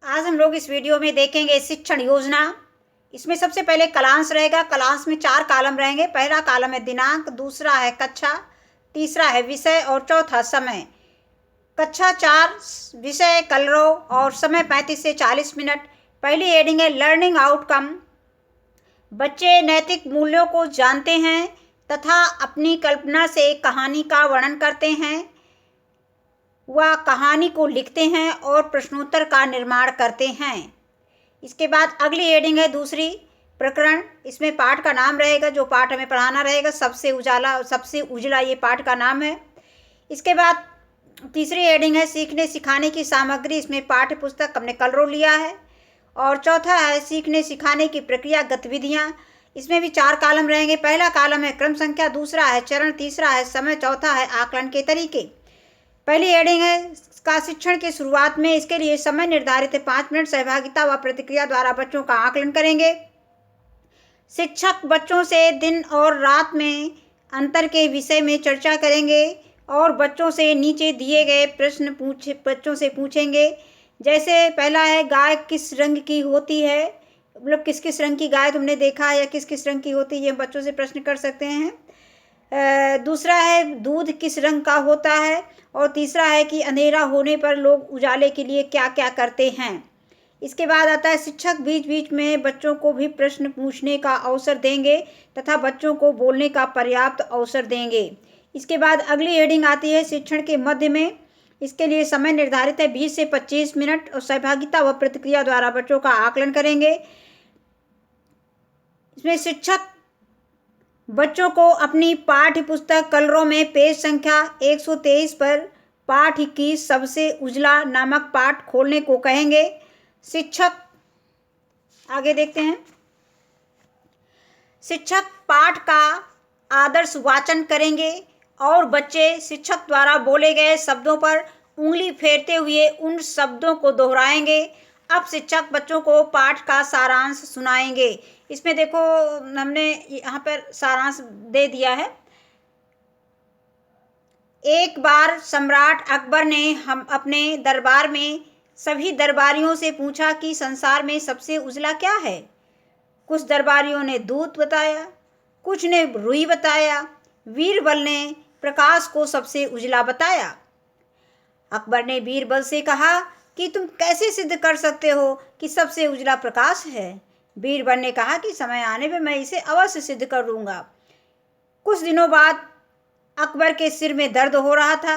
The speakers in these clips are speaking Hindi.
आज हम लोग इस वीडियो में देखेंगे शिक्षण योजना। इसमें सबसे पहले कलांश रहेगा। कलांश में 4 कॉलम रहेंगे। पहला कॉलम है दिनांक, दूसरा है कक्षा, तीसरा है विषय और चौथा समय। कक्षा 4, विषय कलरव और समय 35 से 40 मिनट। पहली हेडिंग है लर्निंग आउटकम। बच्चे नैतिक मूल्यों को जानते हैं तथा अपनी कल्पना से कहानी का वर्णन करते हैं। वह कहानी को लिखते हैं और प्रश्नोत्तर का निर्माण करते हैं। इसके बाद अगली हेडिंग है दूसरी प्रकरण। इसमें पाठ का नाम रहेगा, जो पाठ हमें पढ़ाना रहेगा, सबसे उजाला सबसे उजला, ये पाठ का नाम है। इसके बाद तीसरी हेडिंग है सीखने सिखाने की सामग्री। इसमें पाठ्य पुस्तक हमने कलरव लिया है। और चौथा है सीखने सिखाने की प्रक्रिया गतिविधियाँ। इसमें भी 4 कॉलम रहेंगे। पहला कॉलम है क्रम संख्या, दूसरा है चरण, तीसरा है समय, चौथा है आकलन के तरीके। पहली हेडिंग है का शिक्षण की शुरुआत में। इसके लिए समय निर्धारित है 5 मिनट। सहभागिता व प्रतिक्रिया द्वारा बच्चों का आकलन करेंगे। शिक्षक बच्चों से दिन और रात में अंतर के विषय में चर्चा करेंगे और बच्चों से नीचे दिए गए प्रश्न बच्चों से पूछेंगे। जैसे पहला है गाय किस रंग की होती है, मतलब किस किस रंग की गाय तुमने देखा है या किस किस रंग की होती है, ये बच्चों से प्रश्न कर सकते हैं। दूसरा है दूध किस रंग का होता है। और तीसरा है कि अंधेरा होने पर लोग उजाले के लिए क्या क्या करते हैं। इसके बाद आता है शिक्षक बीच बीच में बच्चों को भी प्रश्न पूछने का अवसर देंगे तथा बच्चों को बोलने का पर्याप्त अवसर देंगे। इसके बाद अगली हेडिंग आती है शिक्षण के मध्य में। इसके लिए समय निर्धारित है 20 से 25 मिनट और सहभागिता व प्रतिक्रिया द्वारा बच्चों का आकलन करेंगे। इसमें शिक्षक बच्चों को अपनी पाठ्य पुस्तक कलरव में पेज संख्या 123 पर पाठ 21 सबसे उजला नामक पाठ खोलने को कहेंगे। शिक्षक आगे देखते हैं। शिक्षक पाठ का आदर्श वाचन करेंगे और बच्चे शिक्षक द्वारा बोले गए शब्दों पर उंगली फेरते हुए उन शब्दों को दोहराएंगे। अब शिक्षक बच्चों को पाठ का सारांश सुनाएंगे। इसमें देखो हमने यहाँ पर सारांश दे दिया है। एक बार सम्राट अकबर ने हम अपने दरबार में सभी दरबारियों से पूछा कि संसार में सबसे उजला क्या है। कुछ दरबारियों ने दूध बताया, कुछ ने रुई बताया, बीरबल ने प्रकाश को सबसे उजला बताया। अकबर ने बीरबल से कहा कि तुम कैसे सिद्ध कर सकते हो कि सबसे उजला प्रकाश है। बीरबल ने कहा कि समय आने पर मैं इसे अवश्य सिद्ध कर दूंगा। कुछ दिनों बाद अकबर के सिर में दर्द हो रहा था,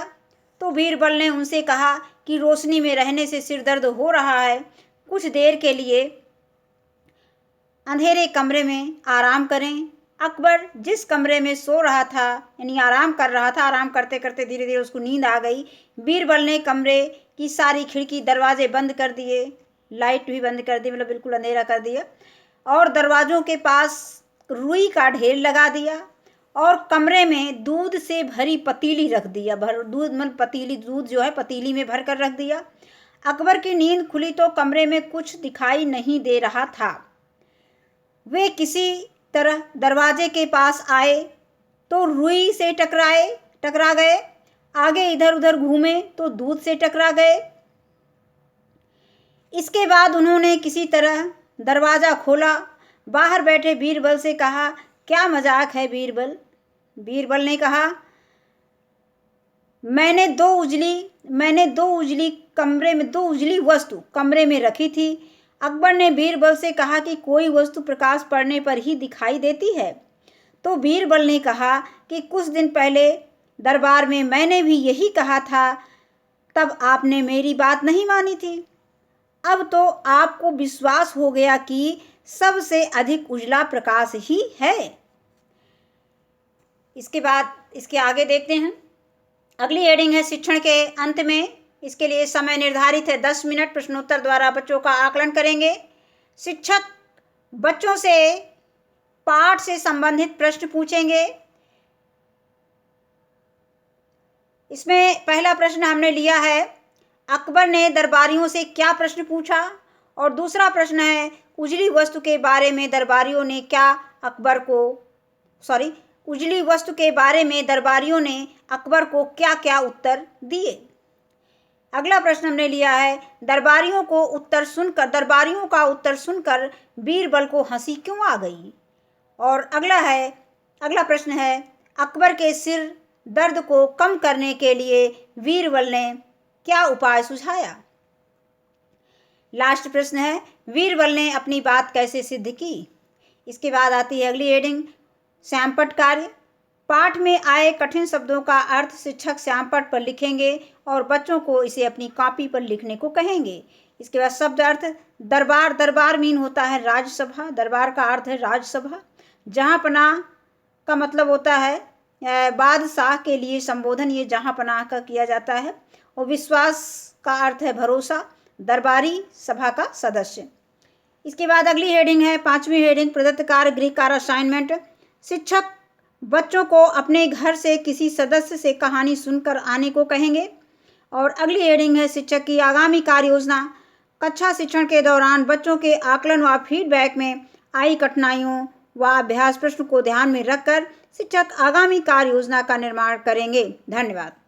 तो बीरबल ने उनसे कहा कि रोशनी में रहने से सिर दर्द हो रहा है, कुछ देर के लिए अंधेरे कमरे में आराम करें। अकबर जिस कमरे में सो रहा था यानी आराम कर रहा था, आराम करते करते धीरे धीरे उसको नींद आ गई। बीरबल ने कमरे की सारी खिड़की दरवाजे बंद कर दिए, लाइट भी बंद कर दी, मतलब बिल्कुल अंधेरा कर दिया, और दरवाजों के पास रुई का ढेर लगा दिया और कमरे में दूध से भरी पतीली रख दिया। दूध मतलब पतीली, दूध जो है पतीली में भर कर रख दिया। अकबर की नींद खुली तो कमरे में कुछ दिखाई नहीं दे रहा था। वे किसी तरह दरवाजे के पास आए तो रुई से टकरा गए, आगे इधर उधर घूमे तो दूध से टकरा गए। इसके बाद उन्होंने किसी तरह दरवाज़ा खोला। बाहर बैठे बीरबल से कहा, क्या मजाक है बीरबल। बीरबल ने कहा, मैंने दो उजली वस्तु कमरे में रखी थी। अकबर ने बीरबल से कहा कि कोई वस्तु प्रकाश पड़ने पर ही दिखाई देती है। तो बीरबल ने कहा कि कुछ दिन पहले दरबार में मैंने भी यही कहा था, तब आपने मेरी बात नहीं मानी थी। अब तो आपको विश्वास हो गया कि सबसे अधिक उजला प्रकाश ही है। इसके बाद इसके आगे देखते हैं। अगली हेडिंग है शिक्षण के अंत में। इसके लिए समय निर्धारित है 10 मिनट। प्रश्नोत्तर द्वारा बच्चों का आकलन करेंगे। शिक्षक बच्चों से पाठ से संबंधित प्रश्न पूछेंगे। इसमें पहला प्रश्न हमने लिया है, अकबर ने दरबारियों से क्या प्रश्न पूछा, और दूसरा प्रश्न है उजली वस्तु के बारे में दरबारियों ने अकबर को क्या क्या उत्तर दिए। अगला प्रश्न हमने लिया है, दरबारियों का उत्तर सुनकर बीरबल को हंसी क्यों आ गई। और अगला प्रश्न है, अकबर के सिर दर्द को कम करने के लिए बीरबल ने क्या उपाय सुझाया। लास्ट प्रश्न है, बीरबल ने अपनी बात कैसे सिद्ध की। इसके बाद आती है अगली हेडिंग, श्यामपट्ट कार्य। पाठ में आए कठिन शब्दों का अर्थ शिक्षक श्यामपट्ट पर लिखेंगे और बच्चों को इसे अपनी कॉपी पर लिखने को कहेंगे। इसके बाद शब्द अर्थ, दरबार मीन होता है राजसभा, दरबार का अर्थ है राजसभा। जहाँपनाह का मतलब होता है बादशाह के लिए संबोधन, ये जहाँपनाह का किया जाता है। और विश्वास का अर्थ है भरोसा, दरबारी सभा का सदस्य। इसके बाद अगली हेडिंग है 5वीं हेडिंग, प्रदत्त कार्य गृह कार्य असाइनमेंट। शिक्षक बच्चों को अपने घर से किसी सदस्य से कहानी सुनकर आने को कहेंगे। और अगली हेडिंग है शिक्षक की आगामी कार्य योजना। कक्षा शिक्षण के दौरान बच्चों के आकलन व फीडबैक में आई कठिनाइयों व अभ्यास प्रश्न को ध्यान में रखकर शिक्षक आगामी कार्य योजना का निर्माण करेंगे। धन्यवाद।